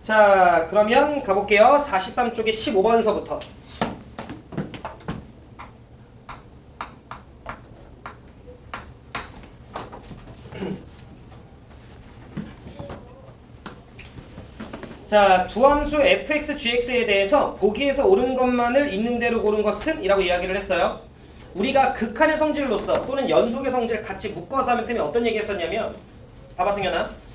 자, 그러면 가볼게요. 43쪽에 15번서부터. 자, 두 함수 fx, gx에 대해서 보기에서 옳은 것만을 있는 대로 고른 것은 이라고 이야기를 했어요. 우리가 극한의 성질로서 또는 연속의 성질 같이 묶어서 하면 쌤이 어떤 얘기 했었냐면, 봐봐 승현아,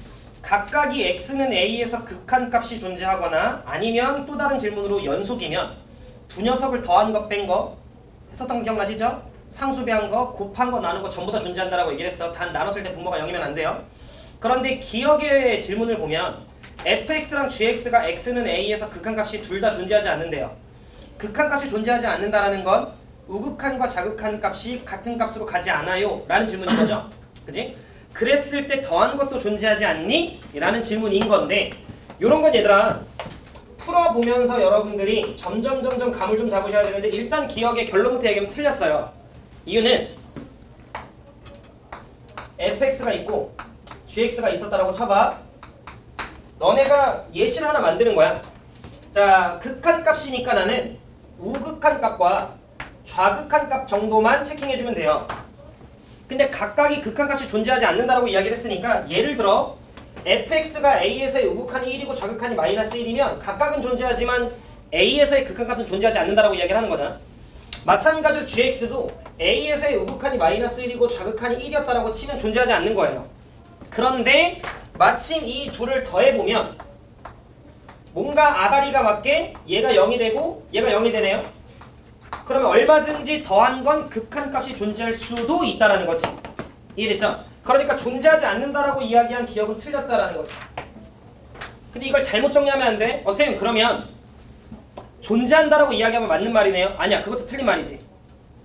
각각이 x는 a에서 극한값이 존재하거나 아니면 또 다른 질문으로 연속이면 두 녀석을 더한 거 뺀 거 했었던 거 기억나시죠? 상수배한 거, 곱한 거, 나눈 거 전부 다 존재한다라고 얘기를 했어. 단 나눴을 때 분모가 0이면 안 돼요. 그런데 기억의 질문을 보면 fx랑 gx가 x는 a에서 극한값이 둘 다 존재하지 않는데요. 극한값이 존재하지 않는다라는 건 우극한과 자극한 값이 같은 값으로 가지 않아요 라는 질문인 거죠. 그지? 그랬을 때 더한 것도 존재하지 않니? 라는 질문인 건데, 요런 건 얘들아 풀어보면서 여러분들이 점점 감을 좀 잡으셔야 되는데, 일단 기억의 결론부터 얘기하면 틀렸어요. 이유는 fx가 있고 gx가 있었다라고 쳐봐. 너네가 예시를 하나 만드는 거야. 자, 극한 값이니까 나는 우극한 값과 좌극한 값 정도만 체킹해주면 돼요. 근데 각각이 극한 값이 존재하지 않는다라고 이야기를 했으니까, 예를 들어 fx가 a에서의 우극한이 1이고 좌극한이 마이너스 1이면 각각은 존재하지만 a에서의 극한 값은 존재하지 않는다라고 이야기를 하는 거잖아. 마찬가지로 gx도 a에서의 우극한이 마이너스 1이고 좌극한이 1이었다라고 치면 존재하지 않는 거예요. 그런데 마침 이 둘을 더해보면 뭔가 아다리가 맞게 얘가 0이 되고 얘가 0이 되네요. 그러면 얼마든지 더한 건 극한값이 존재할 수도 있다라는 거지. 이해됐죠? 그러니까 존재하지 않는다라고 이야기한 기억은 틀렸다라는 거지. 근데 이걸 잘못 정리하면 안 돼. 쌤, 그러면 존재한다라고 이야기하면 맞는 말이네요. 아니야, 그것도 틀린 말이지.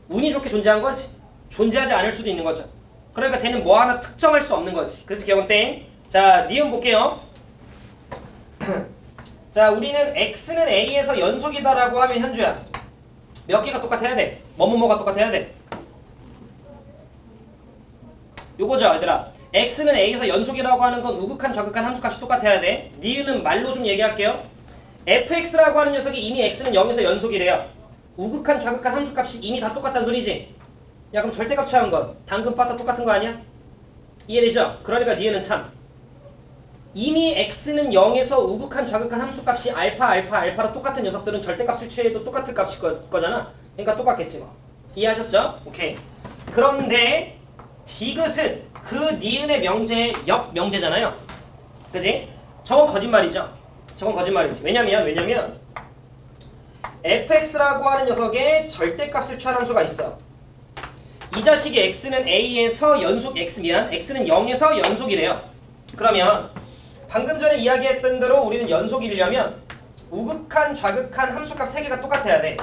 운이 좋게 존재한 거지. 존재하지 않을 수도 있는 거죠. 그러니까 쟤는 뭐 하나 특정할 수 없는 거지. 그래서 기억은 땡. 자, 니은 볼게요. 자, 우리는 x는 a에서 연속이다라고 하면 현주야, 몇 개가 똑같아야 돼? 뭐뭐뭐가 똑같아야 돼? 요거죠 얘들아. x는 a에서 연속이라고 하는 건 우극한 좌극한 함수값이 똑같아야 돼. 니은은 말로 좀 얘기할게요. fx라고 하는 녀석이 이미 x는 0에서 연속이래요. 우극한 좌극한 함수값이 이미 다 똑같다는 소리지. 야, 그럼 절대값 취한 건 당근 바타 똑같은 거 아니야? 이해되죠? 그러니까 니은은 참, 이미 x는 0에서 우극한 좌극한 함수값이 알파로 똑같은 녀석들은 절대값을 취해도 똑같을 값일 거잖아. 그러니까 똑같겠지 뭐. 이해하셨죠? 오케이. 그런데 디귿은 그 니은의 명제의 역명제잖아요. 그지? 저건 거짓말이죠. 저건 거짓말이지. 왜냐면 fx라고 하는 녀석의 절대값을 취한 함수가 있어. 이 자식이 x는 a에서 연속 x는 0에서 연속이래요. 그러면 방금 전에 이야기했던 대로 우리는 연속이려면 우극한 좌극한 함수값 3개가 똑같아야 돼.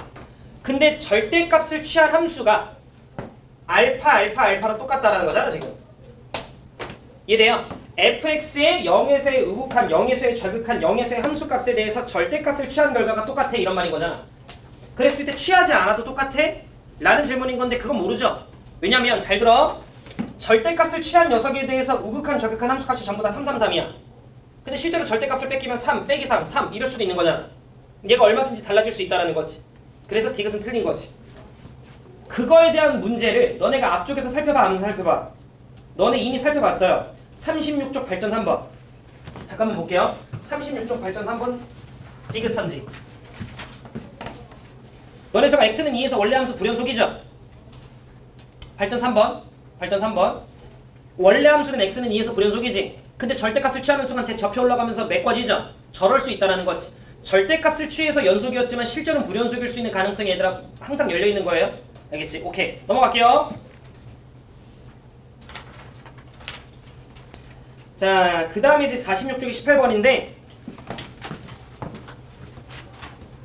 근데 절대값을 취한 함수가 알파로 똑같다라는 거잖아 지금. 이해돼요? fx의 0에서의 우극한, 0에서의 좌극한, 0에서의 함수값에 대해서 절대값을 취한 결과가 똑같아 이런 말인 거잖아. 그랬을 때 취하지 않아도 똑같아? 라는 질문인 건데 그건 모르죠. 왜냐면 잘 들어, 절대값을 취한 녀석에 대해서 우극한 좌극한 함수값이 전부 다 333이야. 근데 실제로 절대값을 뺏기면 3 빼기 3 이럴 수도 있는 거잖아. 얘가 얼마든지 달라질 수 있다는 거지. 그래서 디귿은 틀린 거지. 그거에 대한 문제를 너네가 앞쪽에서 살펴봐, 안 살펴봐? 너네 이미 살펴봤어요. 36쪽 발전 3번. 잠깐만 볼게요. 36쪽 발전 3번 디귿 선지. 너네 저거 x는 2에서 원래 함수 불연속이죠? 발전 3번. 원래 함수는 x는 2에서 불연속이지. 근데 절대값을 취하는 순간 제 접혀 올라가면서 메꿔지죠? 저럴 수 있다는 거지. 절대값을 취해서 연속이었지만 실제로는 불연속일 수 있는 가능성이 얘들아 항상 열려있는 거예요. 알겠지? 오케이. 넘어갈게요. 자, 그 다음에 이제 46쪽이 18번인데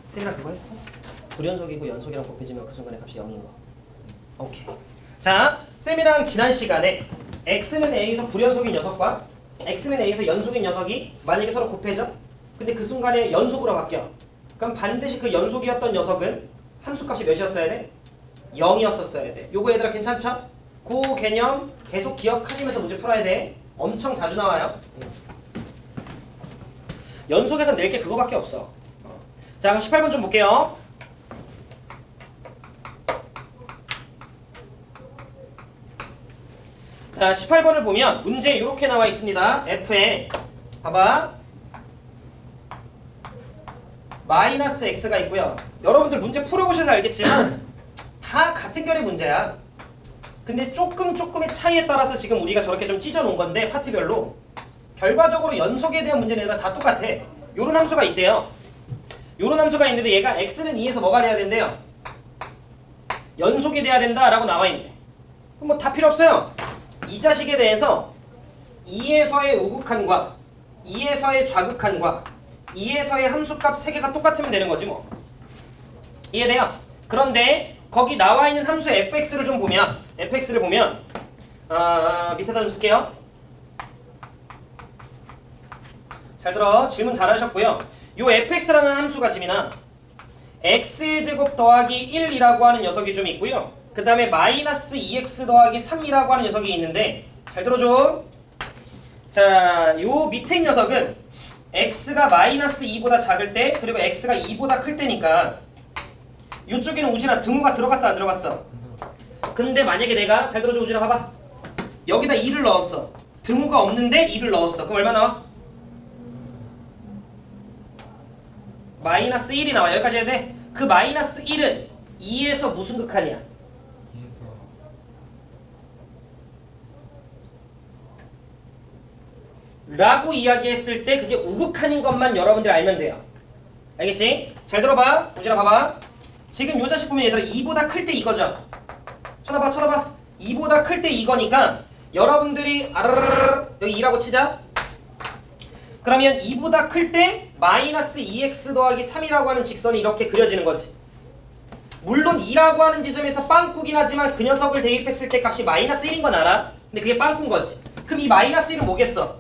쌤이랑 그거 했어? 불연속이고 연속이랑 곱해지면 그 순간의 값이 0인 거. 오케이. 자, 쌤이랑 지난 시간에 x는 a에서 불연속인 녀석과 x는 a에서 연속인 녀석이 만약에 서로 곱해져? 근데 그 순간에 연속으로 바뀌어. 그럼 반드시 그 연속이었던 녀석은 함수값이 몇이었어야 돼? 0이었었어야 돼. 요거 얘들아 괜찮죠? 그 개념 계속 기억하시면서 문제 풀어야 돼. 엄청 자주 나와요. 연속해서 낼 게 그거밖에 없어. 자, 그럼 18번 좀 볼게요. 자, 18번을 보면 문제 이렇게 나와 있습니다. F에 봐봐. 마이너스 X가 있고요. 여러분들 문제 풀어보셔서 알겠지만 다 같은 결의 문제야. 근데 조금의 차이에 따라서 지금 우리가 저렇게 좀 찢어놓은 건데 파트별로 결과적으로 연속에 대한 문제는 얘들아 다 똑같아. 요런 함수가 있대요. 요런 함수가 있는데 얘가 X는 2에서 뭐가 돼야 된대요? 연속이 돼야 된다라고 나와 있는데 그럼 뭐 다 필요 없어요. 이 자식에 대해서 2에서의 우극한과 2에서의 좌극한과 2에서의 함수값 3개가 똑같으면 되는 거지 뭐. 이해돼요? 그런데 거기 나와 있는 함수 fx를 좀 보면 fx를 보면 밑에다 좀 쓸게요. 잘 들어. 질문 잘하셨고요. 요 fx라는 함수가 지민아 x의 제곱 더하기 1이라고 하는 녀석이 좀 있고요. 그 다음에 마이너스 2x 더하기 3이라고 하는 녀석이 있는데 잘 들어줘. 자, 요 밑에 있는 녀석은 x가 마이너스 2보다 작을 때 그리고 x가 2보다 클 때니까 이쪽에는 우진아 등호가 들어갔어 안 들어갔어? 근데 만약에 내가 잘 들어줘 우진아 봐봐. 여기다 2를 넣었어. 등호가 없는데 2를 넣었어. 그럼 얼마 나와? 마이너스 1이 나와. 여기까지 해야 돼. 그 마이너스 1은 2에서 무슨 극한이야? 라고 이야기했을 때 그게 우극한인 것만 여러분들이 알면 돼요. 알겠지? 잘 들어봐. 우진아 봐봐. 지금 요 자식 보면 얘들아 2보다 클 때 이거죠? 쳐다봐 쳐다봐. 2보다 클 때 이거니까 여러분들이 아르르르 여기 2라고 치자. 그러면 2보다 클 때 마이너스 2x 더하기 3이라고 하는 직선이 이렇게 그려지는 거지. 물론 2라고 하는 지점에서 빵꾸긴 하지만 그 녀석을 대입했을 때 값이 마이너스 1인 건 알아? 근데 그게 빵꾸인 거지. 그럼 이 마이너스 1은 뭐겠어?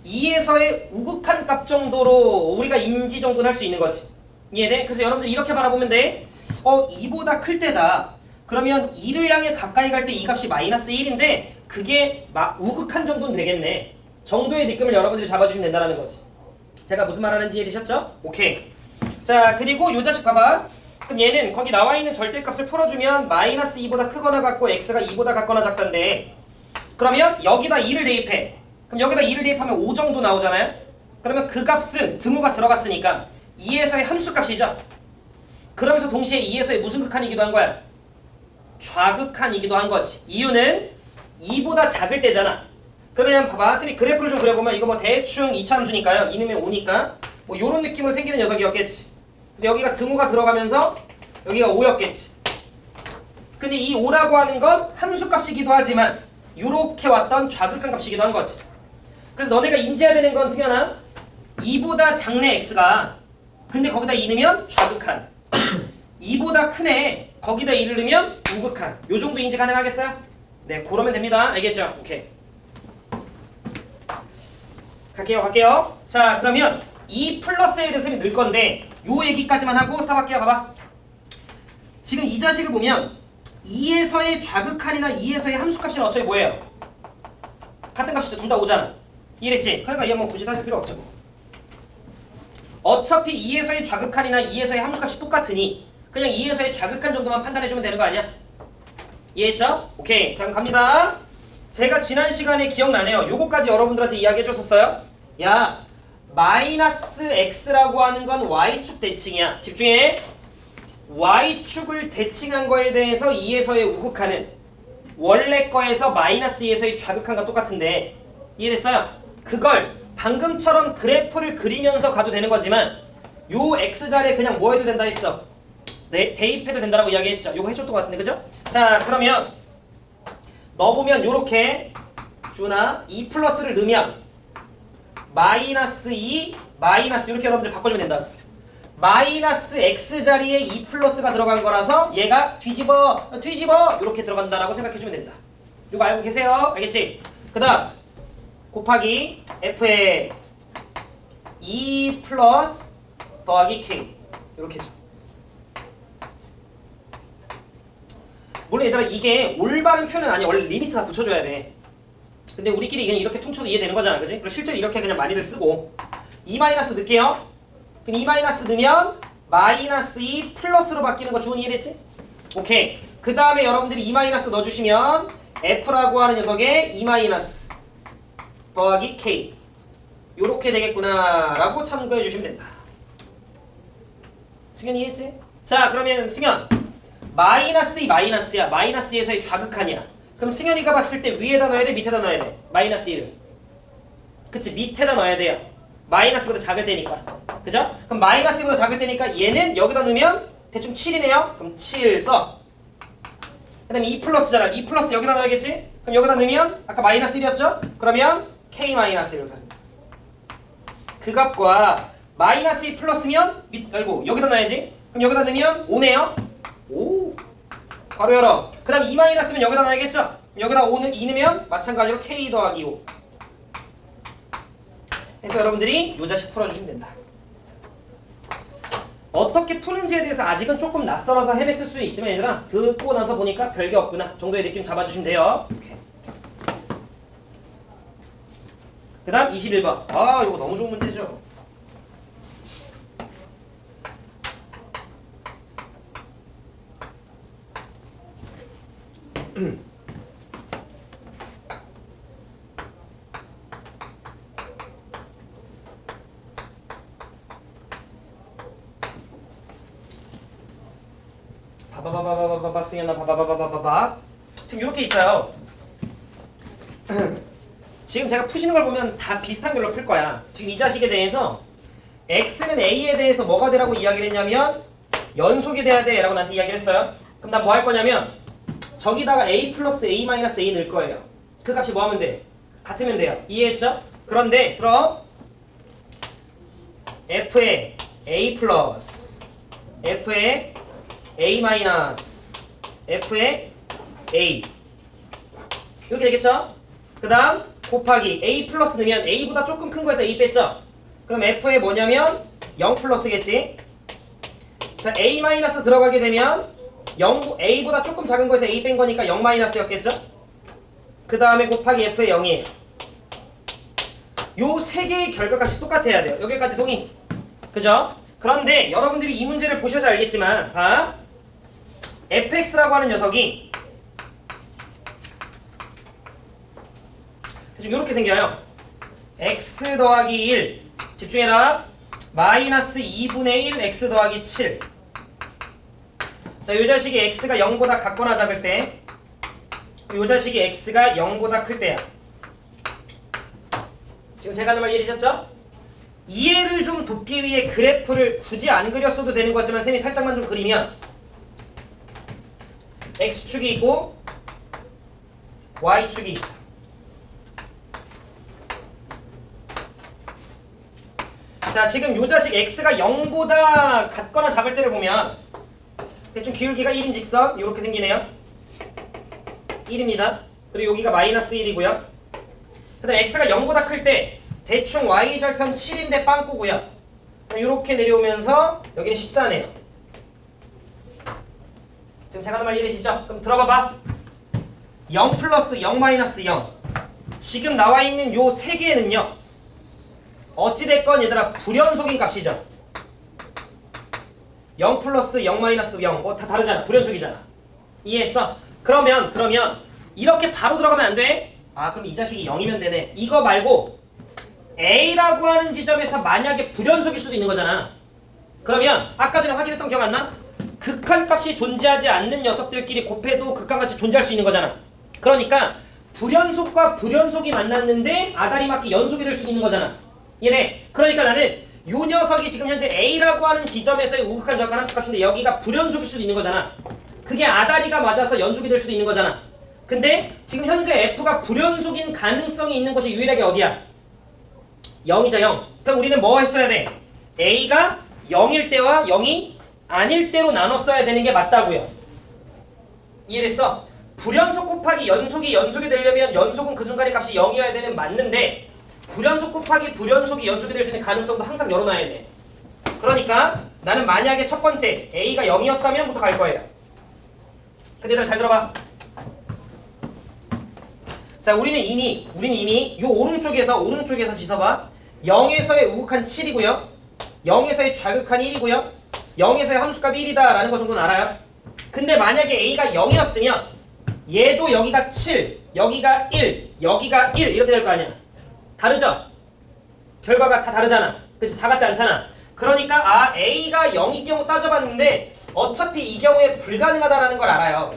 2에서의 우극한 값 정도로 우리가 인지 정도는 할 수 있는 거지. 이해돼? 그래서 여러분들 이렇게 바라보면 돼. 2보다 클 때다. 그러면 2를 향해 가까이 갈 때 이 값이 마이너스 1인데 그게 우극한 정도는 되겠네. 정도의 느낌을 여러분들이 잡아주시면 된다는 거지. 제가 무슨 말 하는지 이해되셨죠? 오케이. 자, 그리고 요 자식 봐봐. 그럼 얘는 거기 나와 있는 절대값을 풀어주면 마이너스 2보다 크거나 같고 x가 2보다 같거나 작다인데 그러면 여기다 2를 대입해. 그럼 여기다 2를 대입하면 5 정도 나오잖아요? 그러면 그 값은 등호가 들어갔으니까 2에서의 함수값이죠? 그러면서 동시에 2에서의 무슨 극한이기도 한 거야? 좌극한이기도 한 거지. 이유는 2보다 작을 때잖아. 그러면 봐봐. 그래프를 좀 그려보면 이거 뭐 대충 2차 함수니까요. 2넣으면 5니까 뭐 요런 느낌으로 생기는 녀석이었겠지. 그래서 여기가 등호가 들어가면서 여기가 5였겠지. 근데 이 5라고 하는 건 함수값이기도 하지만 요렇게 왔던 좌극한 값이기도 한 거지. 그래서 너네가 인지해야 되는 건 승현아 2보다 작네 x가 근데 거기다 2 넣으면 좌극한 2보다 크네 거기다 2를 넣으면 우극한 요 정도 인지 가능하겠어요? 네 그러면 됩니다. 알겠죠? 오케이 갈게요. 자 그러면 2 플러스에 대해서 넣을 건데 요 얘기까지만 하고 스탑할게요. 봐봐 지금 이 자식을 보면 2에서의 좌극한이나 2에서의 함수값이 어차피 뭐예요? 같은 값이죠. 둘 다 5잖아. 이해됐지? 그러니까 얘 뭐 굳이 따질 필요 없죠. 어차피 2에서의 좌극한이나 2에서의 함수값이 똑같으니 그냥 2에서의 좌극한 정도만 판단해주면 되는 거 아니야? 이해했죠? 오케이. 자 그럼 갑니다. 제가 지난 시간에 기억나네요. 요거까지 여러분들한테 이야기해줬었어요. 야 마이너스 x라고 하는 건 y축 대칭이야. 집중해. y축을 대칭한 거에 대해서 2에서의 우극한은 원래 거에서 마이너스 2에서의 좌극한과 똑같은데 이해됐어요? 그걸 방금처럼 그래프를 그리면서 가도 되는 거지만 요 x자리에 그냥 뭐 해도 된다 했어? 네, 대입해도 된다라고 이야기했죠. 요거 해줬던 것 같은데 그죠? 자 그러면 넣어보면 요렇게 준아 2 플러스를 넣으면 마이너스 2 마이너스 이렇게 여러분들 바꿔주면 된다. 마이너스 x자리에 2 플러스가 들어간 거라서 얘가 뒤집어 이렇게 들어간다라고 생각해주면 된다. 이거 알고 계세요? 알겠지? 그 다음 곱하기 f에 2 플러스 더하기 k 이렇게 해줘. 물론 얘들아 이게 올바른 표현은 아니야. 원래 리미트 다 붙여줘야 돼. 근데 우리끼리 그냥 이렇게 퉁쳐도 이해되는 거잖아. 그지? 그리고 실제로 이렇게 그냥 많이들 쓰고 2 마이너스 넣을게요. 그럼 2 마이너스 넣으면 마이너스 2 플러스로 바뀌는 거 주은 이해됐지? 오케이. 그 다음에 여러분들이 2 마이너스 넣어주시면 F라고 하는 녀석에 2 마이너스 더하기 K 요렇게 되겠구나 라고 참고해 주시면 된다. 승현 이해했지? 자 그러면 승현 마이너스 2 마이너스야. 마이너스 2에서의 좌극한이야. 그럼 승현이가 봤을 때 위에다 넣어야 돼? 밑에다 넣어야 돼? 마이너스 1을. 그치 밑에다 넣어야 돼요. 마이너스보다 작을 때니까. 그죠? 그럼 마이너스보다 작을 때니까 얘는 여기다 넣으면 대충 7이네요. 그럼 7 써. 그 다음에 2 플러스잖아. 2 플러스 여기다 넣어야겠지? 그럼 여기다 넣으면 아까 마이너스 1이었죠? 그러면 K 마이너스 1 그 값과 마이너스 2 플러스면 여기다 넣어야지. 그럼 여기다 넣으면 5네요. 오 바로 열어. 그 다음 2 마이너스면 여기다 넣어야겠죠? 그럼 여기다 5는 2 넣으면 마찬가지로 K 더하기 5. 그래서 여러분들이 이 자식 풀어주시면 된다. 어떻게 푸는지에 대해서 아직은 조금 낯설어서 헤맸을 수 있지만 얘들아 듣고 나서 보니까 별게 없구나 정도의 느낌 잡아주시면 돼요. 그 다음 21번. 아 이거 너무 좋은 문제죠. 바바바바바바바 승현아 바바바바바바 지금 이렇게 있어요. 지금 제가 푸시는 걸 보면 다 비슷한 걸로 풀 거야. 지금 이 자식에 대해서 x는 a에 대해서 뭐가 되라고 이야기를 했냐면 연속이 돼야 돼 라고 나한테 이야기를 했어요. 그럼 난 뭐 할 거냐면 저기다가 a 플러스 a 마이너스 a 넣을 거예요. 그 값이 뭐 하면 돼? 같으면 돼요. 이해했죠? 그런데 그럼 f에 a 플러스 f에 a 마이너스 f에 a 이렇게 되겠죠? 그 다음 곱하기 a 플러스 넣으면 a보다 조금 큰 거에서 a 뺐죠? 그럼 f에 뭐냐면 0 플러스겠지? 자 a 마이너스 들어가게 되면 0, a보다 조금 작은 거에서 a 뺀 거니까 0 마이너스였겠죠? 그 다음에 곱하기 f에 0이에요. 요 세 개의 결과값이 똑같아야 돼요. 여기까지 동의? 그죠? 그런데 여러분들이 이 문제를 보셔서 알겠지만 fx라고 하는 녀석이 대충 이렇게 생겨요. x 더하기 1 집중해라. 마이너스 2분의 1 x 더하기 7. 자, 이 자식이 x가 0보다 같거나 작을 때, 이 자식이 x가 0보다 클 때야. 지금 제가 하는 말 이해되셨죠? 이해를 좀 돕기 위해 그래프를 굳이 안 그렸어도 되는 거지만 쌤이 살짝만 좀 그리면 x축이 있고 y축이 있어. 자, 지금 요 자식 x가 0보다 같거나 작을 때를 보면 대충 기울기가 1인 직선 이렇게 생기네요. 1입니다. 그리고 여기가 마이너스 1이고요. 그 다음에 x가 0보다 클 때 대충 y절편 7인데 빵꾸고요. 이렇게 내려오면서 여기는 14네요. 지금 제가 하는 말 이해되시죠? 그럼 들어봐봐. 0 플러스 0 마이너스 0. 지금 나와 있는 요 세 개는요. 어찌됐건 얘들아 불연속인 값이죠. 0 플러스 0 마이너스 0. 다 다르잖아. 불연속이잖아. 이해했어? 그러면 이렇게 바로 들어가면 안 돼? 그럼 이 자식이 0이면 되네. 이거 말고 A라고 하는 지점에서 만약에 불연속일 수도 있는 거잖아. 그러면 아까 전에 확인했던 기억 안 나? 극한값이 존재하지 않는 녀석들끼리 곱해도 극한값이 존재할 수 있는 거잖아. 그러니까 불연속과 불연속이 만났는데 아다리 맞게 연속이 될 수 있는 거잖아. 얘네. 그러니까 나는 요 녀석이 지금 현재 A라고 하는 지점에서의 우극한 적한 함수값인데 여기가 불연속일 수도 있는 거잖아. 그게 아다리가 맞아서 연속이 될 수도 있는 거잖아. 근데 지금 현재 F가 불연속인 가능성이 있는 곳이 유일하게 어디야? 0이죠. 0. 그럼 우리는 뭐 했어야 돼? A가 0일 때와 0이 아닐 때로 나눴어야 되는 게 맞다고요. 이해됐어? 불연속 곱하기 연속이 되려면 연속은 그 순간의 값이 0이어야 되는 맞는데 불연속 곱하기 불연속이 연속이 될 수 있는 가능성도 항상 열어놔야 돼. 그러니까 나는 만약에 첫 번째 A가 0이었다면 부터 갈 거예요. 근데 얘들아 잘 들어봐. 자, 우리는 이미 요 오른쪽에서 지서봐. 0에서의 우극한 7이고요. 0에서의 좌극한 1이고요. 0에서의 함수값이 1이다 라는 거 정도는 알아요. 근데 만약에 A가 0이었으면 얘도 여기가 7, 여기가 1, 여기가 1 이렇게 될 거 아니야. 다르죠? 결과가 다 다르잖아. 그치? 다 같지 않잖아. 그러니까 A가 0인 경우 따져봤는데 어차피 이 경우에 불가능하다라는 걸 알아요.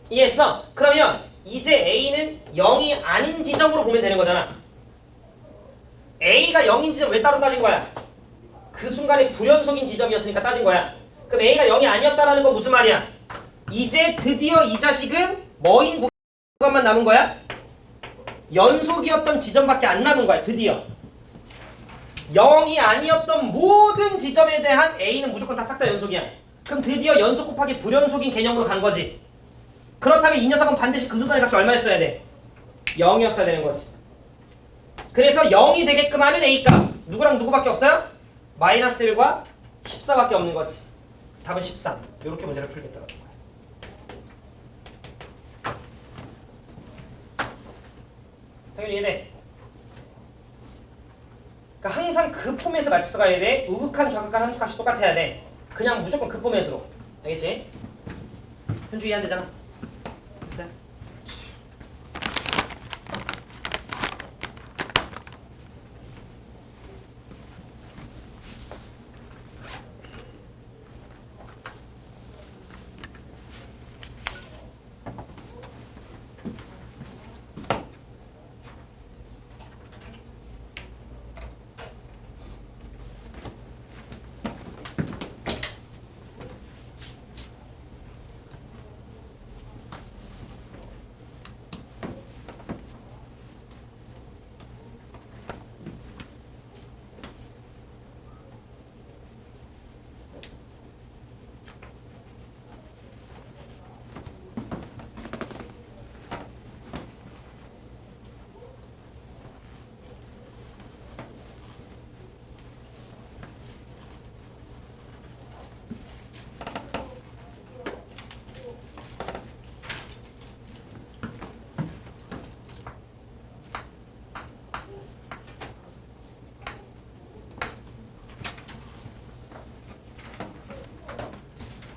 이해했어? 그러면 이제 A는 0이 아닌 지점으로 보면 되는 거잖아. A가 0인 지점 왜 따로 따진 거야? 그 순간에 불연속인 지점이었으니까 따진 거야. 그럼 A가 0이 아니었다라는 건 무슨 말이야? 이제 드디어 이 자식은 뭐인 구간만 남은 거야? 연속이었던 지점밖에 안 남은 거야. 드디어 0이 아니었던 모든 지점에 대한 A는 무조건 다 싹 다 연속이야. 그럼 드디어 연속 곱하기 불연속인 개념으로 간 거지. 그렇다면 이 녀석은 반드시 그 순간의 값이 얼마였어야 돼? 0이었어야 되는 거지. 그래서 0이 되게끔 하는 A값 누구랑 누구밖에 없어요? 마이너스 1과 14밖에 없는 거지. 답은 13. 이렇게 문제를 풀겠다는 거야. 성현이 이해돼? 그러니까 항상 그 포맷에 맞춰서 가야 돼. 우극한 좌극한 함수값이 똑같아야 돼. 그냥 무조건 그 포맷으로. 알겠지? 현주 이해 안 되잖아. 됐어요?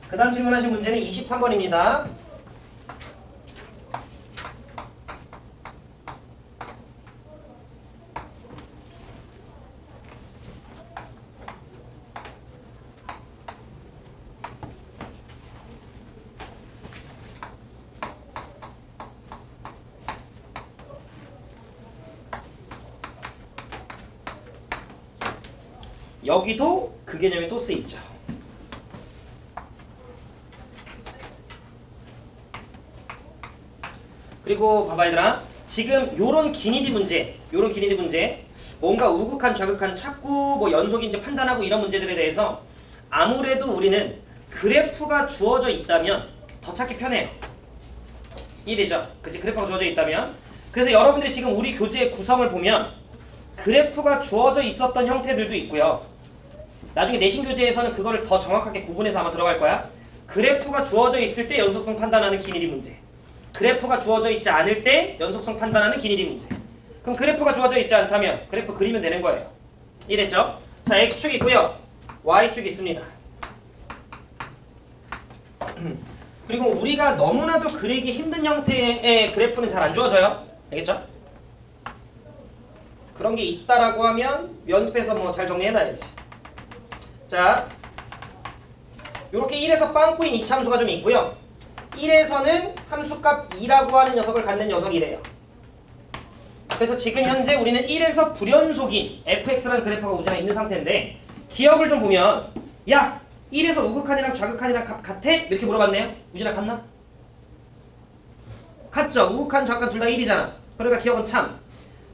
그 다음 질문하신 문제는 23번입니다. 여기도 그 개념이 또 쓰이죠. 그리고 봐봐 얘들아, 지금 요런 기니디 문제 뭔가 우극한 좌극한 찾고 뭐 연속인지 판단하고 이런 문제들에 대해서 아무래도 우리는 그래프가 주어져 있다면 더 찾기 편해요. 이해되죠? 그치? 그래프가 주어져 있다면. 그래서 여러분들이 지금 우리 교재의 구성을 보면 그래프가 주어져 있었던 형태들도 있고요. 나중에 내신 교재에서는 그거를 더 정확하게 구분해서 아마 들어갈 거야. 그래프가 주어져 있을 때 연속성 판단하는 기니디 문제, 그래프가 주어져 있지 않을 때 연속성 판단하는 기니디 문제. 그럼 그래프가 주어져 있지 않다면 그래프 그리면 되는 거예요. 이해됐죠? 자, X축 있고요. Y축 있습니다. 그리고 우리가 너무나도 그리기 힘든 형태의 그래프는 잘 안 주어져요. 알겠죠? 그런 게 있다라고 하면 연습해서 뭐 잘 정리해놔야지. 자, 요렇게 1에서 빵꾸인 이차함수가 좀 있고요. 1에서는 함수값 2라고 하는 녀석을 갖는 녀석이래요. 그래서 지금 현재 우리는 1에서 불연속인 fx라는 그래프가 우진아 있는 상태인데, 기억을 좀 보면 야, 1에서 우극한이랑 좌극한이랑 같아? 이렇게 물어봤네요. 우진아 같나? 같죠? 우극한 좌극한 둘 다 1이잖아. 그러니까 기억은 참.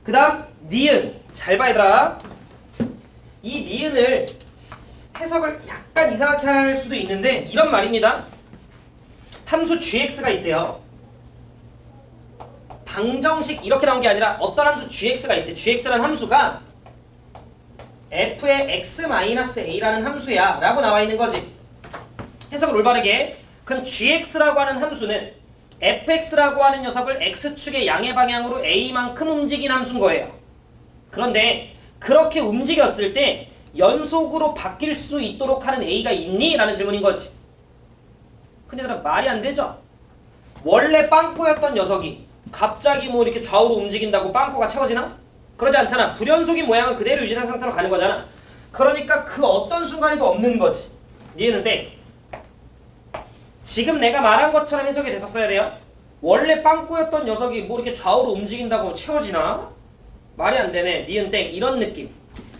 그 다음 니은. 잘 봐 얘들아. 이 니은을 해석을 약간 이상하게 할 수도 있는데 이런 말입니다. 함수 gx가 있대요. 방정식 이렇게 나온 게 아니라 어떤 함수 gx가 있대. gx라는 함수가 f의 x-a라는 함수야 라고 나와 있는 거지. 해석을 올바르게. 그럼 gx라고 하는 함수는 fx라고 하는 녀석을 x축의 양의 방향으로 a만큼 움직인 함수인 거예요. 그런데 그렇게 움직였을 때 연속으로 바뀔 수 있도록 하는 A가 있니? 라는 질문인 거지. 근데 얘들아 말이 안 되죠? 원래 빵꾸였던 녀석이 갑자기 뭐 이렇게 좌우로 움직인다고 빵꾸가 채워지나? 그러지 않잖아. 불연속인 모양은 그대로 유지된 상태로 가는 거잖아. 그러니까 그 어떤 순간에도 없는 거지. 이해는데 지금 내가 말한 것처럼 해석이 됐었어야 돼요. 원래 빵꾸였던 녀석이 뭐 이렇게 좌우로 움직인다고 채워지나? 말이 안 되네. 니은 땡. 이런 느낌.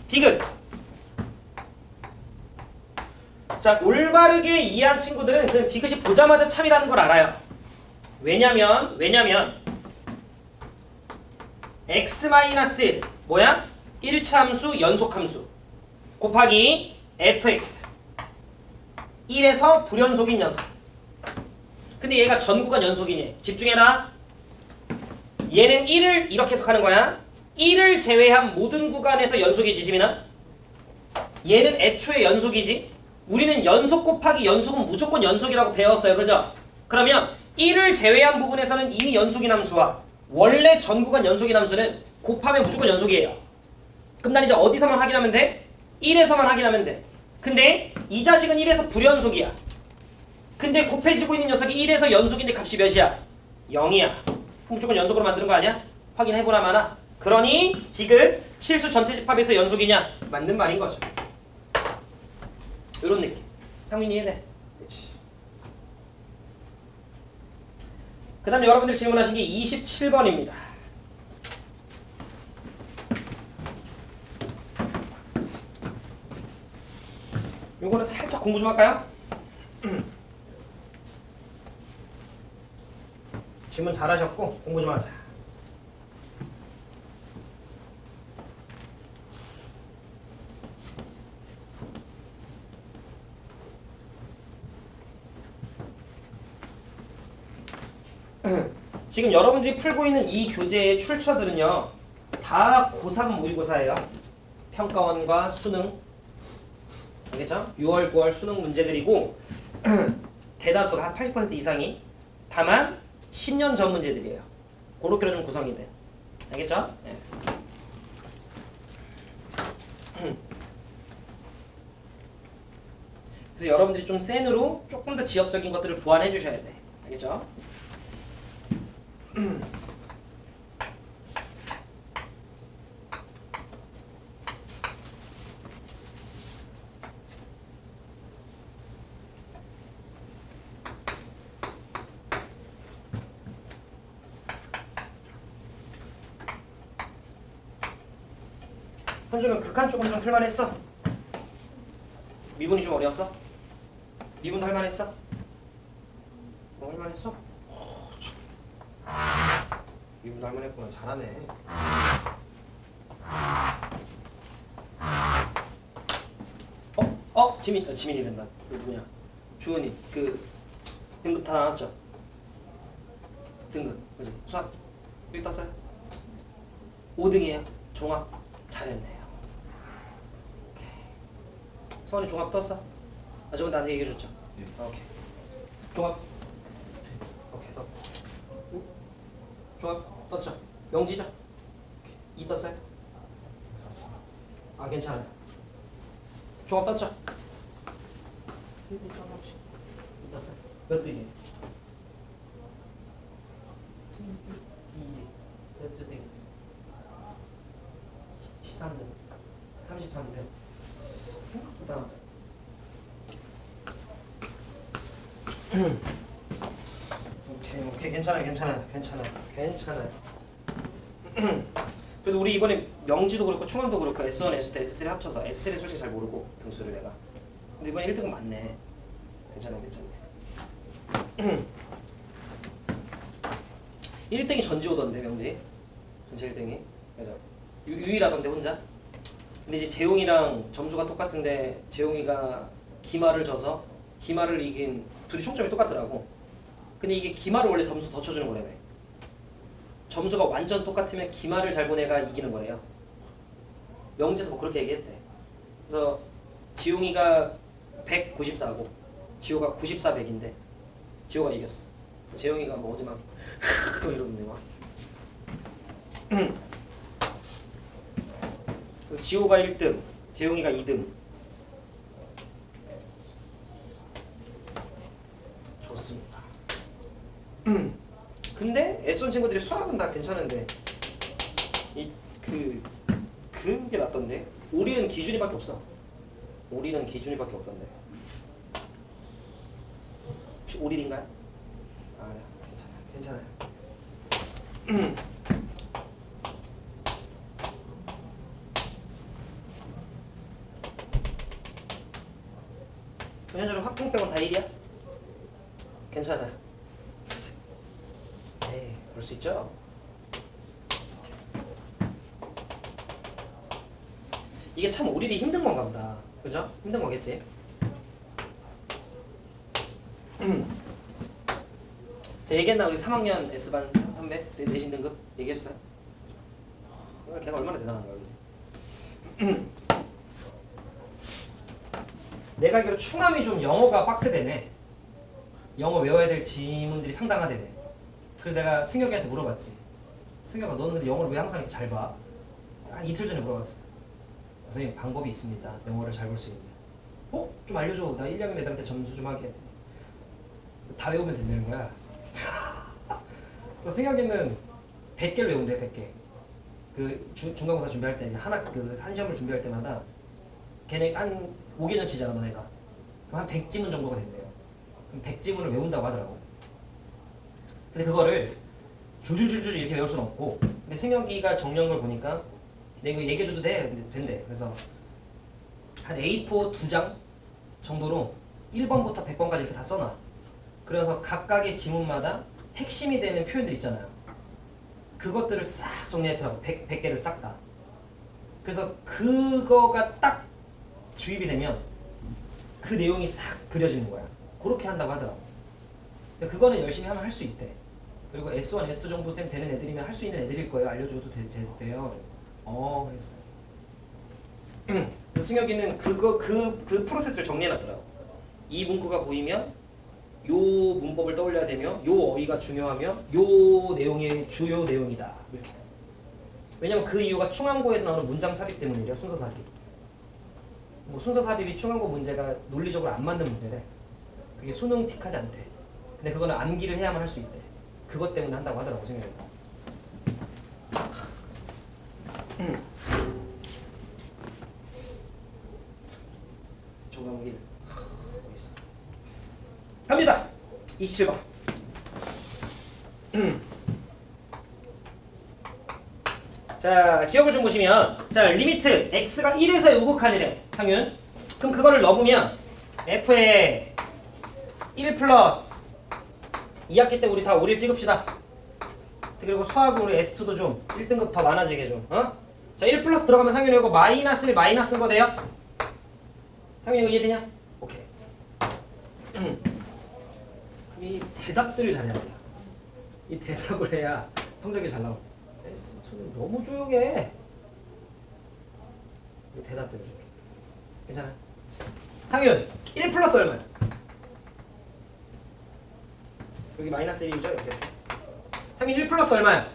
디귿. 자, 올바르게 이해한 친구들은 그냥 디귿이 보자마자 참이라는 걸 알아요. 왜냐면 x-1 뭐야? 1차함수 연속함수 곱하기 fx 1에서 불연속인 녀석. 근데 얘가 전구간 연속이니 집중해라. 얘는 1을 이렇게 해석하는 거야. 1을 제외한 모든 구간에서 연속이지 지민아. 얘는 애초에 연속이지. 우리는 연속 곱하기 연속은 무조건 연속이라고 배웠어요. 그죠? 그러면 1을 제외한 부분에서는 이미 연속인 함수와 원래 전구간 연속인 함수는 곱하면 무조건 연속이에요. 그럼 난 이제 어디서만 확인하면 돼? 1에서만 확인하면 돼. 근데 이 자식은 1에서 불연속이야. 근데 곱해지고 있는 녀석이 1에서 연속인데 값이 몇이야? 0이야. 무조건 연속으로 만드는 거 아니야? 확인해보라 마나. 그러니 디귿 실수 전체 집합에서 연속이냐? 맞는 말인 거죠. 이런 느낌. 상민이 이해돼? 그렇지. 그 다음 여러분들이 질문하신 게 27번입니다. 요거는 살짝 공부 좀 할까요? 질문 잘하셨고 공부 좀 하자. 지금 여러분들이 풀고 있는 이 교재의 출처들은요 다 고3 모의고사예요. 평가원과 수능, 알겠죠? 6월, 9월 수능 문제들이고 대다수가 한 80% 이상이 다만 10년 전 문제들이에요. 그렇게 좀 구성이 돼. 알겠죠? 네. 그래서 여러분들이 좀 센으로 조금 더 지역적인 것들을 보완해 주셔야 돼. 알겠죠? 현주는 극한 조금 좀 풀만했어? 미분이 좀 어려웠어? 미분도 할만했어? 할만했어? 미분도 할만했구나. 잘하네. 지민이 된다. 그 누구냐? 주은이. 그 등급 다 나왔죠? 등급. 그지? 수학 1 떴어요? 5등이에요. 종합 잘했네요. 서원이 종합 떴어? 아, 저번 나한테 얘기해줬죠? 예. 오케이. 종합. 오케이, 떴. 종합 떴죠? 명지죠? 오케이. 2 떴어요? 아, 괜찮아요. 종합 떴죠? 2 떴어요? 몇 등이에요? 2지. 몇 등? 13등. 33등. 생각보다 오케이 괜찮아요. 그래도 우리 이번에 명지도 그렇고 충암도 그렇고 S1, S2, S3 합쳐서 S3 솔직히 잘 모르고 등수를 내가. 근데 이번에 1등은 맞네. 괜찮네. 1등이 전지 오던데 명지. 전체 1등이. 그죠? 유일하던데 혼자. 근데 이제 재용이랑 점수가 똑같은데 재용이가 기말을 져서 기말을 이긴 둘이 총점이 똑같더라고. 근데 이게 기말을 원래 점수 더 쳐주는 거라며. 점수가 완전 똑같으면 기말을 잘 본 애가 이기는 거예요. 명지에서 뭐 그렇게 얘기했대. 그래서 지용이가 194고 지호가 94, 100인데 지호가 이겼어. 재용이가 뭐 어제 막 이러던데 막. 그래서 지호가 1등, 재용이가 2등. 좋습니다. 근데 S1 친구들이 수학은 다 괜찮은데 그게 낫던데. 오리는 기준이밖에 없어. 오리는 기준이밖에 없던데. 혹시 오릴인가요? 아, 네. 괜찮아요. 현재는 확통 빼고 다 1이야? 괜찮아요. 에이, 그럴 수 있죠. 이게 참 오릴이 힘든 건가 보다. 그죠? 힘든 거겠지? 제가 얘기했나? 우리 3학년 S반 선배 내신 등급 얘기했어요? 걔가 얼마나 대단한 거야, 그지? 내가 알기로 충암이 좀 영어가 빡세대네. 영어 외워야 될 지문들이 상당하대네. 그래서 내가 승혁이한테 물어봤지. 승혁아, 너는 근데 영어를 왜 항상 이렇게 잘 봐? 한 이틀 전에 물어봤어. 선생님, 방법이 있습니다. 영어를 잘 볼 수 있는. 좀 알려줘. 나 1학년 애들한테 점수 좀 하게. 다 외우면 된다는 거야. 그래서 승혁이는 100개를 외운대. 100개. 그 중간고사 준비할 때 한 시험을 준비할 때마다 걔네 한 5개년 치잖아, 너네가. 그럼 한 100지문 정도가 된대요. 그럼 100지문을 외운다고 하더라고. 근데 그거를 줄줄줄줄 이렇게 외울 수는 없고, 근데 승혁이가 정리한 걸 보니까 내가 이거 얘기해줘도 된대. 그래서 한 A4 2장 정도로 1번부터 100번까지 이렇게 다 써놔. 그래서 각각의 지문마다 핵심이 되는 표현들 있잖아요. 그것들을 싹 정리했더라고. 100개를 싹 다. 그래서 그거가 딱 주입이 되면 그 내용이 싹 그려지는 거야. 그렇게 한다고 하더라고. 근데 그거는 열심히 하면 할 수 있대. 그리고 S1, S2 정도 쌤 되는 애들이면 할 수 있는 애들일 거예요. 알려줘도 돼요. 그랬어요. 그래서 승혁이는 그 프로세스를 정리해놨더라고. 이 문구가 보이면 요 문법을 떠올려야 되며, 요 어휘가 중요하며, 요 내용이 주요 내용이다. 이렇게. 왜냐면 그 이유가 충암고에서 나오는 문장 삽입 때문이래요. 순서 삽입. 뭐 순서 삽입이 충암고 문제가 논리적으로 안 맞는 문제래. 그게 수능 틱하지 않대. 근데 그거는 암기를 해야만 할 수 있대. 그것 때문에 한다고 하더라고, 승혁이. 조강길. 갑니다. 27번. 자, 기억을 좀 보시면, 자, 리미트 x가 1에서 우극한이래, 상윤. 그럼 그거를 넣어보면 f에 1 플러스 2학기 때 우리 다 5일 찍읍시다. 그리고 수학은 우리 S2도 좀 1등급 더 많아지게 좀. 자, 1 플러스 들어가면 상윤이 이거 마이너스 1 마이너스인 거 돼요? 상윤이 이거 이해되냐? 오케이. 그럼 이 대답들을 잘해야 돼요. 이 대답을 해야 성적이 잘 나오고. S2는 너무 조용해. 이 대답들을 좀. 괜찮아? 상윤 1 플러스 얼마야? 여기 마이너스 1이죠? 이렇게. 상윤 1 플러스 얼마야?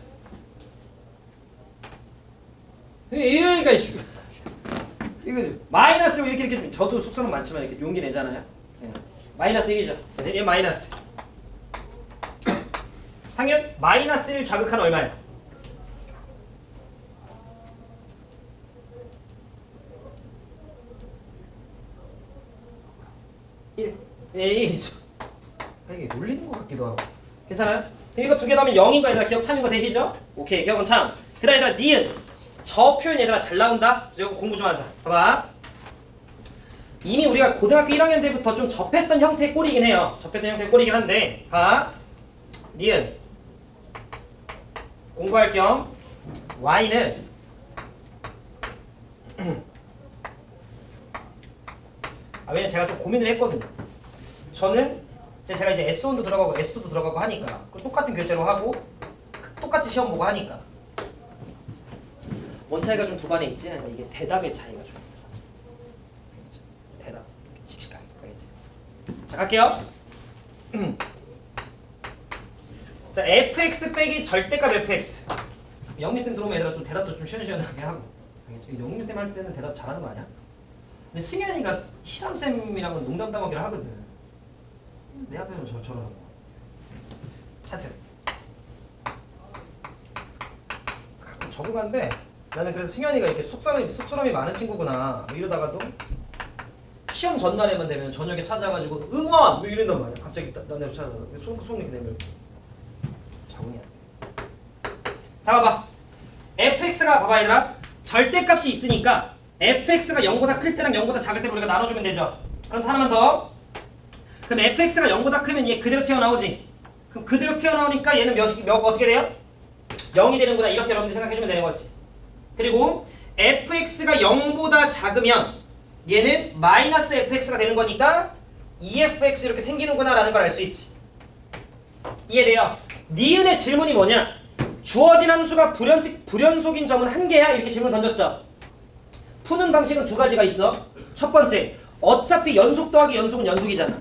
이러니까 이거 마이너스로 이렇게 저도 숙소는 많지만 이렇게 용기 내잖아요. 네. 마이너스 1이죠. 그래서 얘 마이너스. 상윤 마이너스 1 좌극한 얼마야? 1. 예, 1이죠. 이게 놀리는 것 같기도 하고. 괜찮아요? 그럼 이거 두 개 더하면 0인 거 얘들아 기억 참인 거 되시죠? 오케이, 기억은 참. 그 다음 얘들아 니은. 저 표현 얘들아 잘 나온다. 그래서 이거 공부 좀 하자. 봐봐. 이미 우리가 고등학교 1학년 때부터 좀 접했던 형태의 꼴이긴 해요. 접했던 형태의 꼴이긴 한데, 봐. 니은. 공부할 겸 y는 왜냐면 제가 좀 고민을 했거든요. 저는 제가 이제 S1도 들어가고 S2도 들어가고 하니까 똑같은 교재로 하고 똑같이 시험 보고 하니까 원 차이가 좀 두 반에 있지. 이게 대답의 차이가 좀 대답 씩씩하게 알겠지? 자, 갈게요. 자, fx 빼기 절대값 fx. 영미쌤 들어오면 얘들아 좀 대답도 좀 시원시원하게 하고. 알겠죠? 영민쌤 할 때는 대답 잘하는 거 아니야? 근데 승현이가 희삼쌤이랑은 농담 따먹기를 하거든. 내 앞에서 저러는 거. 하여튼 가끔 적응하는데 나는 그래서 승현이가 이렇게 쑥스러움이 많은 친구구나 뭐 이러다가도 시험 전날에만 되면 저녁에 찾아가지고 응원! 뭐 이런단 말이야. 갑자기 난 내가 찾아가 손 이렇게 내밀고 적응이 안 돼. 자 봐봐. fx가 봐봐 얘들아. 절대값이 있으니까 fx가 0보다 클 때랑 0보다 작을 때 우리가 나눠주면 되죠. 그럼 하나만 더. 그럼 fx가 0보다 크면 얘 그대로 튀어나오지. 그럼 그대로 튀어나오니까 얘는 몇 어떻게 돼요? 0이 되는구나. 이렇게 여러분들 생각해주면 되는 거지. 그리고 fx가 0보다 작으면 얘는 마이너스 fx가 되는 거니까 EFX 이렇게 생기는구나 라는 걸 알 수 있지. 이해돼요? 니은의 질문이 뭐냐? 주어진 함수가 불연속인 점은 한 개야? 이렇게 질문 던졌죠. 푸는 방식은 두 가지가 있어. 첫 번째, 어차피 연속 더하기 연속은 연속이잖아.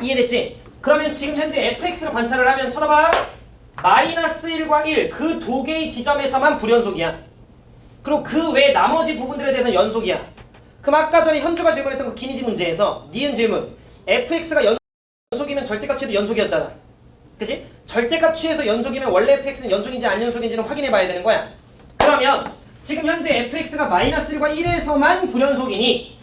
이해됐지? 그러면 지금 현재 fx를 관찰을 하면 쳐다봐. 마이너스 1과 1 그 두 개의 지점에서만 불연속이야. 그리고 그 외 나머지 부분들에 대해서는 연속이야. 그럼 아까 전에 현주가 질문했던 그 기니디 문제에서 니은 질문 fx가 연속이면 절대값 취해도 연속이었잖아. 그치? 절대값 취해서 연속이면 원래 fx는 연속인지 안 연속인지는 확인해 봐야 되는 거야. 그러면 지금 현재 fx가 마이너스 1과 1에서만 불연속이니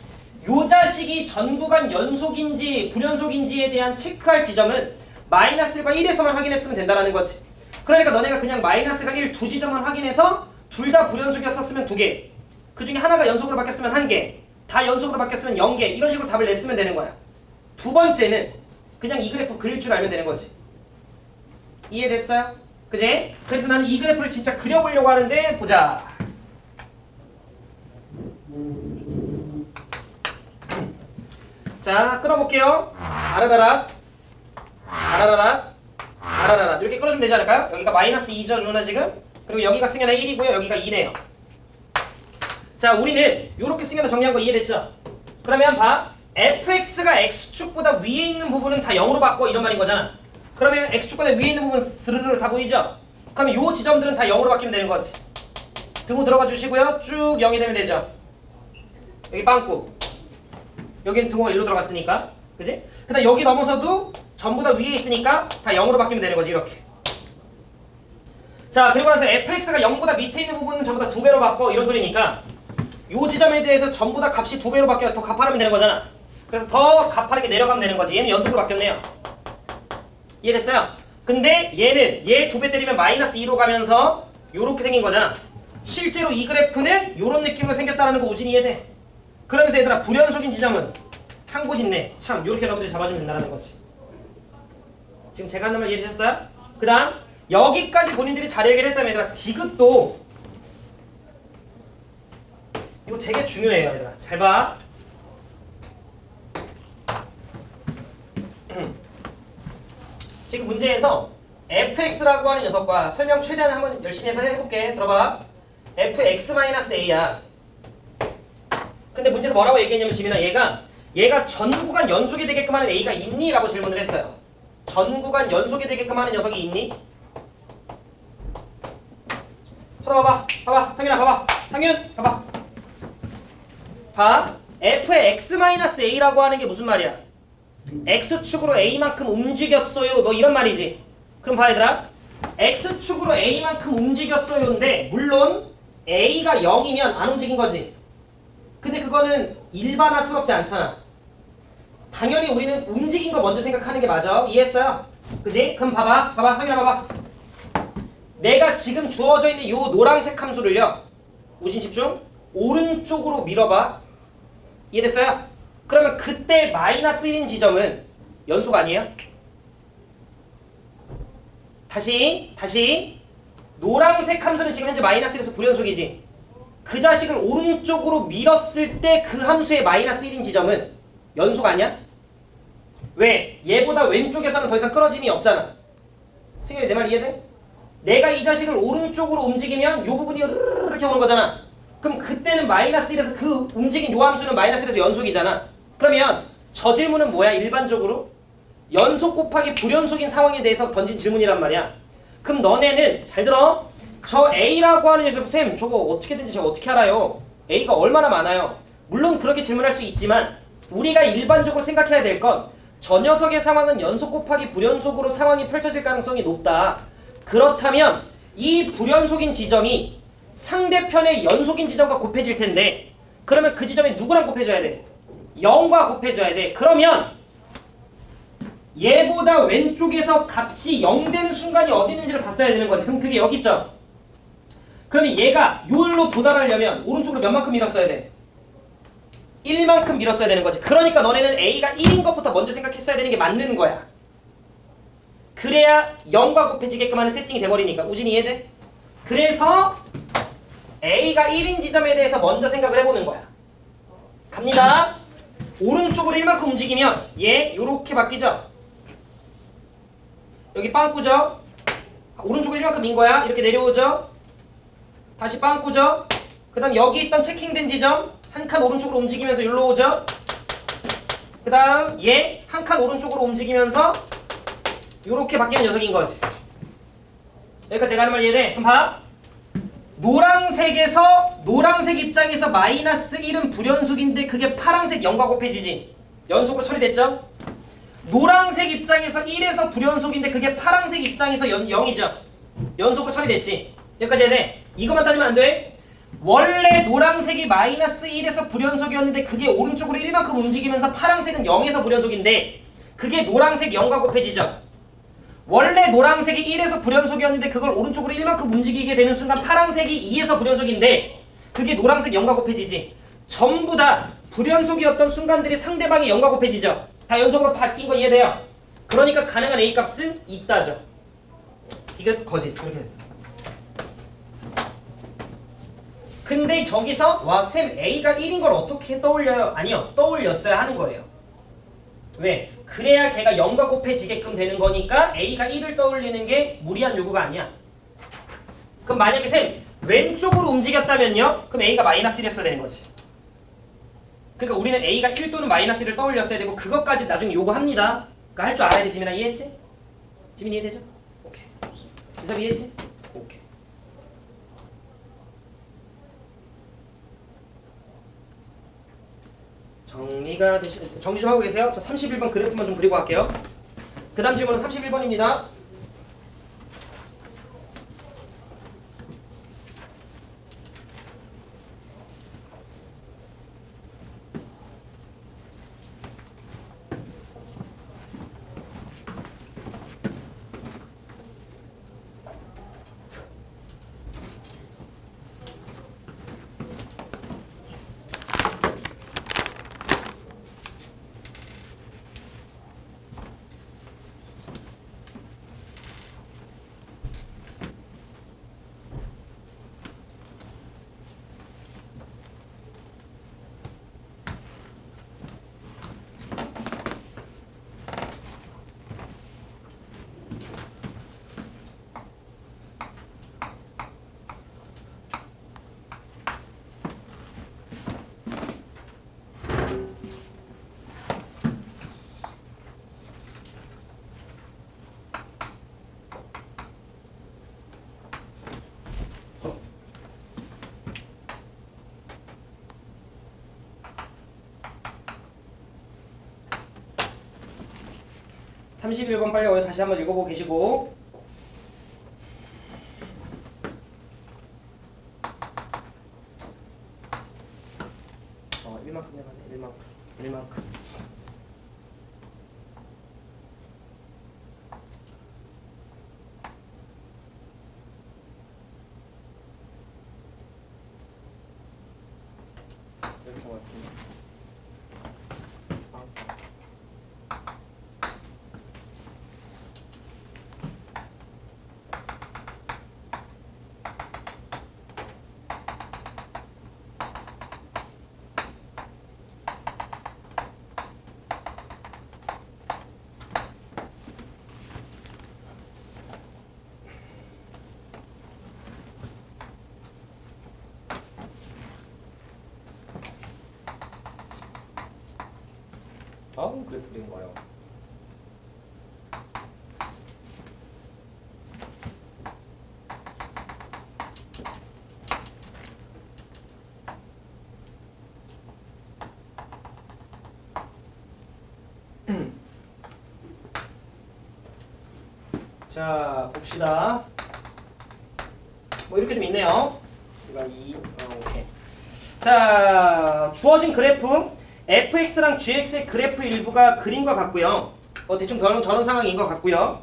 요 자식이 전부간 연속인지 불연속인지에 대한 체크할 지점은 마이너스 1과 1에서만 확인했으면 된다는 거지. 그러니까 너네가 그냥 마이너스가 1 두 지점만 확인해서 둘 다 불연속이었으면 2개, 그 중에 하나가 연속으로 바뀌었으면 1개, 다 연속으로 바뀌었으면 0개 이런 식으로 답을 냈으면 되는 거야. 두 번째는 그냥 이 그래프 그릴 줄 알면 되는 거지. 이해됐어요? 그지? 그래서 나는 이 그래프를 진짜 그려보려고 하는데 보자. 자, 끌어볼게요. 아라라라 아라라라 아라라라 이렇게 끌어주면 되지 않을까요? 여기가 마이너스 2죠 준아 지금? 그리고 여기가 승현아 1이고요 여기가 2네요. 자, 우리는 이렇게 승현아 정리한 거 이해됐죠? 그러면 봐. fx가 x축보다 위에 있는 부분은 다 0으로 바꿔 이런 말인 거잖아. 그러면 x축보다 위에 있는 부분 스르르 다 보이죠? 그러면 요 지점들은 다 0으로 바뀌면 되는 거지. 등호 들어가 주시고요. 쭉 0이 되면 되죠. 여기 빵꾸. 여기는 등호가 1로 들어갔으니까. 그지? 그 다음 여기 넘어서도 전부 다 위에 있으니까 다 0으로 바뀌면 되는 거지. 이렇게. 자, 그리고 나서 fx가 0보다 밑에 있는 부분은 전부 다 2배로 바꿔 이런 소리니까 요 지점에 대해서 전부 다 값이 2배로 바뀌어서 더 가파르면 되는 거잖아. 그래서 더 가파르게 내려가면 되는 거지. 얘는 연속으로 바뀌었네요. 이해됐어요? 근데 얘는 얘 2배 때리면 마이너스 2로 가면서 요렇게 생긴 거잖아. 실제로 이 그래프는 요런 느낌으로 생겼다는 거 우진이 이해돼? 그러면서 얘들아 불연속인 지점은 한 곳 있네. 참 요렇게 여러분들이 잡아주면 된다는 거지. 지금 제가 하는 말 이해되셨어요? 그 다음 여기까지 본인들이 잘 해결했다면 얘들아 디귿도 이거 되게 중요해요 얘들아. 잘 봐. 지금 문제에서 fx라고 하는 녀석과 설명 최대한 한번 열심히 해볼게. 들어봐. fx-a야. 근데 문제에서 뭐라고 얘기했냐면 지민아 얘가 전구간 연속이 되게끔 하는 a가 있니? 라고 질문을 했어요. 전구간 연속이 되게끔 하는 녀석이 있니? 쳐다봐봐. 봐봐. 상윤아 봐봐. 상윤 봐봐. 봐. f의 x-a라고 하는 게 무슨 말이야? x축으로 a만큼 움직였어요 뭐 이런 말이지. 그럼 봐 얘들아. x축으로 a만큼 움직였어요인데 물론 a가 0이면 안 움직인 거지. 근데 그거는 일반화스럽지 않잖아. 당연히 우리는 움직인 거 먼저 생각하는 게 맞아. 이해했어요? 그지? 그럼 봐봐. 상윤아 봐봐. 내가 지금 주어져 있는 요 노란색 함수를요 우진 집중 오른쪽으로 밀어봐. 이해됐어요? 그러면 그때 마이너스 1인 지점은 연속 아니에요? 다시 노란색 함수는 지금 현재 마이너스 1에서 불연속이지. 그 자식을 오른쪽으로 밀었을 때 그 함수의 마이너스 1인 지점은 연속 아니야? 왜? 얘보다 왼쪽에서는 더 이상 끌어짐이 없잖아. 승현이 내 말 이해돼? 내가 이 자식을 오른쪽으로 움직이면 요 부분이 이렇게 오는 거잖아. 그럼 그때는 마이너스 1에서 그 움직인 요 함수는 마이너스 1에서 연속이잖아. 그러면 저 질문은 뭐야? 일반적으로 연속 곱하기 불연속인 상황에 대해서 던진 질문이란 말이야. 그럼 너네는 잘 들어. 저 A라고 하는 녀석 쌤 저거 어떻게 된지 제가 어떻게 알아요? A가 얼마나 많아요? 물론 그렇게 질문할 수 있지만 우리가 일반적으로 생각해야 될 건 저 녀석의 상황은 연속 곱하기 불연속으로 상황이 펼쳐질 가능성이 높다. 그렇다면 이 불연속인 지점이 상대편의 연속인 지점과 곱해질 텐데 그러면 그 지점이 누구랑 곱해져야 돼? 0과 곱해져야 돼. 그러면 얘보다 왼쪽에서 값이 0 되는 순간이 어디 있는지를 봤어야 되는 거지. 그럼 그게 여기 있죠? 그러면 얘가 요일로 도달하려면 오른쪽으로 몇 만큼 밀었어야 돼? 1만큼 밀었어야 되는 거지. 그러니까 너네는 A가 1인 것부터 먼저 생각했어야 되는 게 맞는 거야. 그래야 0과 곱해지게끔 하는 세팅이 돼버리니까. 우진이 이해돼? 그래서 A가 1인 지점에 대해서 먼저 생각을 해보는 거야. 갑니다. 오른쪽으로 1만큼 움직이면 얘 요렇게 바뀌죠? 여기 빵꾸죠? 오른쪽으로 1만큼 민 거야. 이렇게 내려오죠? 다시 빵꾸죠? 그 다음 여기 있던 체킹된 지점 한 칸 오른쪽으로 움직이면서 여기로 오죠? 그 다음 얘 한 칸 오른쪽으로 움직이면서 요렇게 바뀌는 녀석인 거지. 여기까지 내가 하는 말 이해돼? 그럼 봐. 노란색 입장에서 마이너스 1은 불연속인데 그게 파란색 0과 곱해지지. 연속으로 처리됐죠? 노란색 입장에서 1에서 불연속인데 그게 파란색 입장에서 0이죠. 연속으로 처리됐지. 여기까지 해야 돼. 이것만 따지면 안 돼. 원래 노란색이 마이너스 1에서 불연속이었는데 그게 오른쪽으로 1만큼 움직이면서 파란색은 0에서 불연속인데 그게 노란색 0과 곱해지죠. 원래 노란색이 1에서 불연속이었는데 그걸 오른쪽으로 1만큼 움직이게 되는 순간 파란색이 2에서 불연속인데 그게 노란색 0과 곱해지지. 전부 다 불연속이었던 순간들이 상대방이 0과 곱해지죠. 다 연속으로 바뀐 거 이해돼요? 그러니까 가능한 A값은 있다죠. 이게 거짓. 이렇게. 근데 저기서 와 쌤 A가 1인 걸 어떻게 떠올려요? 아니요. 떠올렸어야 하는 거예요. 왜? 그래야 걔가 0과 곱해지게끔 되는 거니까 A가 1을 떠올리는 게 무리한 요구가 아니야. 그럼 만약에 쌤 왼쪽으로 움직였다면요? 그럼 A가 마이너스 1이었어야 되는 거지. 그러니까 우리는 A가 1 또는 마이너스 1을 떠올렸어야 되고 그것까지 나중에 요구합니다. 그러니까 할 줄 알아야 돼. 지민아 이해했지? 지민이 이해되죠? 오케이. 이섭 이해했지? 오케이. 정리가 정리 좀 하고 계세요? 저 31번 그래프만 좀 그리고 갈게요. 그 다음 질문은 31번입니다. 어. 31번 빨리 다시 한번 읽어보고 계시고 일만큼 해봐네. 1만큼 여기 것 같은데. 그래프 된 거예요. 자, 봅시다. 뭐 이렇게 좀 있네요. 오케이. 자, 주어진 그래프 fx랑 gx의 그래프 일부가 그림과 같고요. 대충 저런 상황인 것 같고요.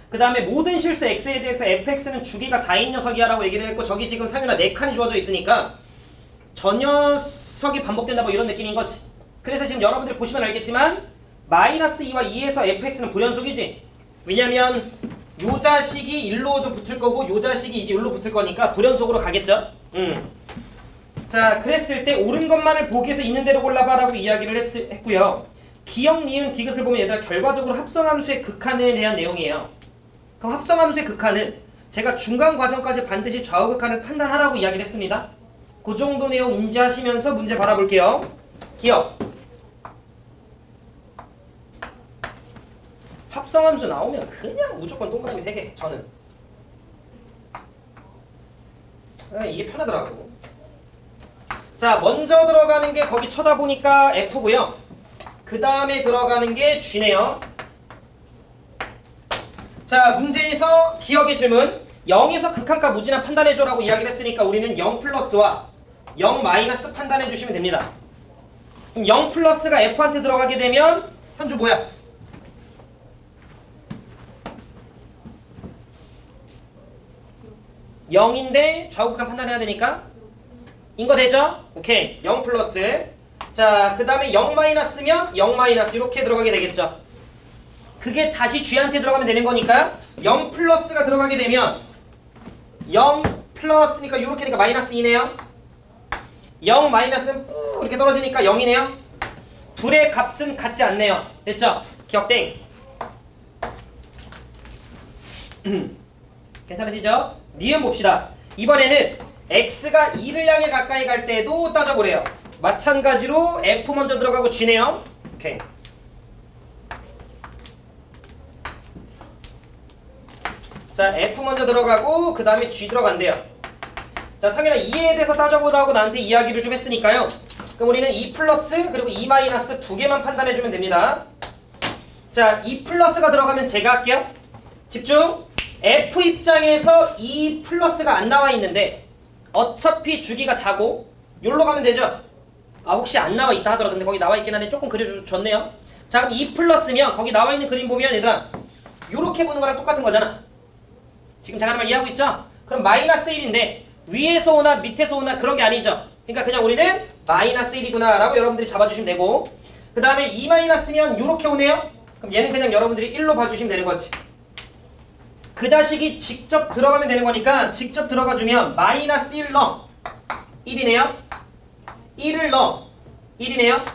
그 다음에 모든 실수 x에 대해서 fx는 주기가 4인 녀석이야 라고 얘기를 했고, 저기 지금 상윤아 4칸이 주어져 있으니까 저 녀석이 반복된다 뭐 이런 느낌인 거지. 그래서 지금 여러분들 보시면 알겠지만 마이너스 2와 2에서 fx는 불연속이지. 왜냐면 요 자식이 1로 붙을 거고 요 자식이 이제 1로 붙을 거니까 불연속으로 가겠죠. 자, 그랬을 때 옳은 것만을 보기 위해서 있는 대로 골라봐 라고 이야기를 했고요. 기역, 니은, 디귿을 보면 얘들아 결과적으로 합성함수의 극한에 대한 내용이에요. 그럼 합성함수의 극한은 제가 중간 과정까지 반드시 좌우극한을 판단하라고 이야기를 했습니다. 그 정도 내용 인지하시면서 문제 바라볼게요. 기억. 합성함수 나오면 그냥 무조건 동그라미 3개. 저는 이게 편하더라고. 자, 먼저 들어가는 게 거기 쳐다보니까 F고요. 그 다음에 들어가는 게 G네요. 자, 문제에서 기억의 질문. 0에서 극한값 무진한 판단해줘라고 이야기를 했으니까 우리는 0 플러스와 0 마이너스 판단해주시면 됩니다. 그럼 0 플러스가 F한테 들어가게 되면 현주 뭐야? 0인데 좌우극한 판단해야 되니까 인거 되죠? 오케이. 0 플러스. 자, 그 다음에 0 마이너스면 0 마이너스 이렇게 들어가게 되겠죠. 그게 다시 G한테 들어가면 되는 거니까 0 플러스가 들어가게 되면 0 플러스니까 이렇게 되니까 마이너스 2네요. 0 마이너스는 이렇게 떨어지니까 0이네요. 둘의 값은 같지 않네요. 됐죠? 기억땡. 괜찮으시죠? 니은 봅시다. 이번에는 x가 2를 향해 가까이 갈 때도 따져보래요. 마찬가지로 f 먼저 들어가고 g네요. 오케이. 자, f 먼저 들어가고 그 다음에 g 들어간대요. 자, 상현아 2에 대해서 따져보라고 나한테 이야기를 좀 했으니까요. 그럼 우리는 2 플러스 그리고 2 마이너스 두 개만 판단해주면 됩니다. 자, 2 플러스가 들어가면 제가 할게요. 집중. f 입장에서 2 플러스가 안 나와 있는데 어차피 주기가 4고 여기로 가면 되죠? 아, 혹시 안 나와 있다 하더라도 근데 거기 나와 있긴 하네. 조금 그려줬네요. 자, 그럼 2 플러스면 거기 나와 있는 그림 보면 얘들아 요렇게 보는 거랑 똑같은 거잖아. 지금 잠깐만 이해하고 있죠? 그럼 마이너스 1인데 위에서 오나 밑에서 오나 그런 게 아니죠. 그러니까 그냥 우리는 마이너스 1이구나 라고 여러분들이 잡아주시면 되고, 그 다음에 2 마이너스면 요렇게 오네요. 그럼 얘는 그냥 여러분들이 1로 봐주시면 되는 거지. 그 자식이 직접 들어가면 되는 거니까 직접 들어가주면 마이너스 1 넣어 1이네요. 1을 넣어 1이네요.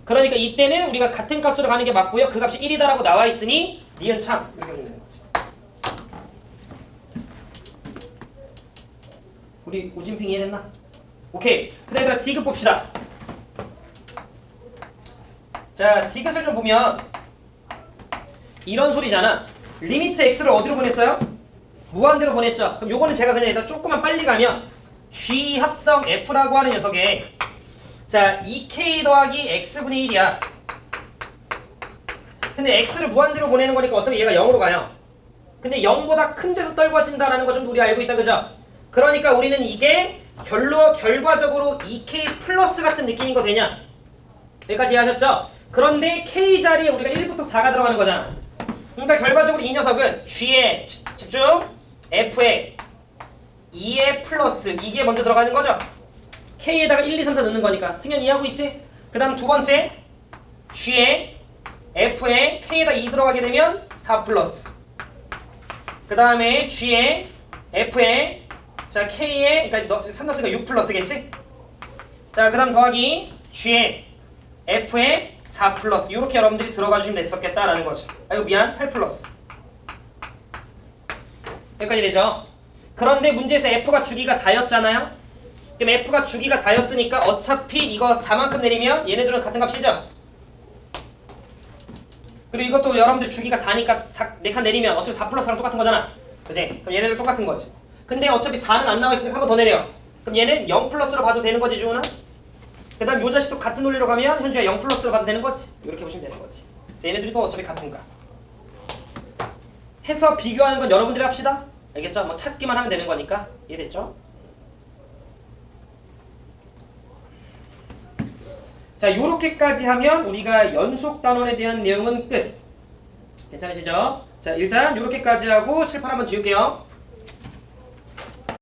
그러니까 이때는 우리가 같은 값으로 가는 게 맞고요. 그 값이 1이다라고 나와 있으니 니은 참 이렇게 하면 되는 거지. 우리 우진핑 이해됐나? 오케이. 그다음 얘들아 디귿 봅시다. 자, 디귿을 좀 보면 이런 소리잖아. 리미트 x를 어디로 보냈어요? 무한대로 보냈죠. 그럼 요거는 제가 그냥 일단 조금만 빨리 가면 g 합성 f라고 하는 녀석에 자 2k 더하기 x분의 1이야. 근데 x를 무한대로 보내는 거니까 어차피 얘가 0으로 가요. 근데 0보다 큰 데서 떨궈진다라는 거 좀 우리 알고 있다, 그죠? 그러니까 우리는 이게 결과적으로 2k 플러스 같은 느낌인 거 되냐? 여기까지 이해하셨죠? 그런데 k 자리에 우리가 1부터 4가 들어가는 거잖아. 그러니까 결과적으로 이 녀석은 g에 집중 f에 2에 플러스 이게 먼저 들어가는 거죠. k에다가 1, 2, 3, 4 넣는 거니까. 승현 이해하고 있지? 그 다음 두 번째 g에 f에 k에다 2 들어가게 되면 4 플러스. 그 다음에 g에 f에 자 k에 그러니까 3 넣었으니까 6 플러스겠지? 자, 그 다음 더하기 g에 f에 4 플러스 이렇게 여러분들이 들어가 주시면 됐었겠다라는 거죠. 아이고 미안 8 플러스 여기까지 되죠. 그런데 문제에서 f가 주기가 4였잖아요. 그럼 f가 주기가 4였으니까 어차피 이거 4만큼 내리면 얘네들은 같은 값이죠. 그리고 이것도 여러분들 주기가 4니까 4칸 내리면 어차피 4 플러스랑 똑같은 거잖아. 그치? 그럼 얘네들 똑같은 거지. 근데 어차피 4는 안 나와 있으니까 한 번 더 내려. 그럼 얘는 0 플러스로 봐도 되는 거지, 주은아? 그 다음 요 자식도 같은 논리로 가면 현주야 0 플러스로 가도 되는 거지. 이렇게 보시면 되는 거지. 그래서 얘네들이 또 어차피 같은가. 해서 비교하는 건 여러분들이 합시다. 알겠죠? 뭐 찾기만 하면 되는 거니까. 이해됐죠? 자, 요렇게까지 하면 우리가 연속 단원에 대한 내용은 끝. 괜찮으시죠? 자, 일단 요렇게까지 하고 칠판 한번 지울게요.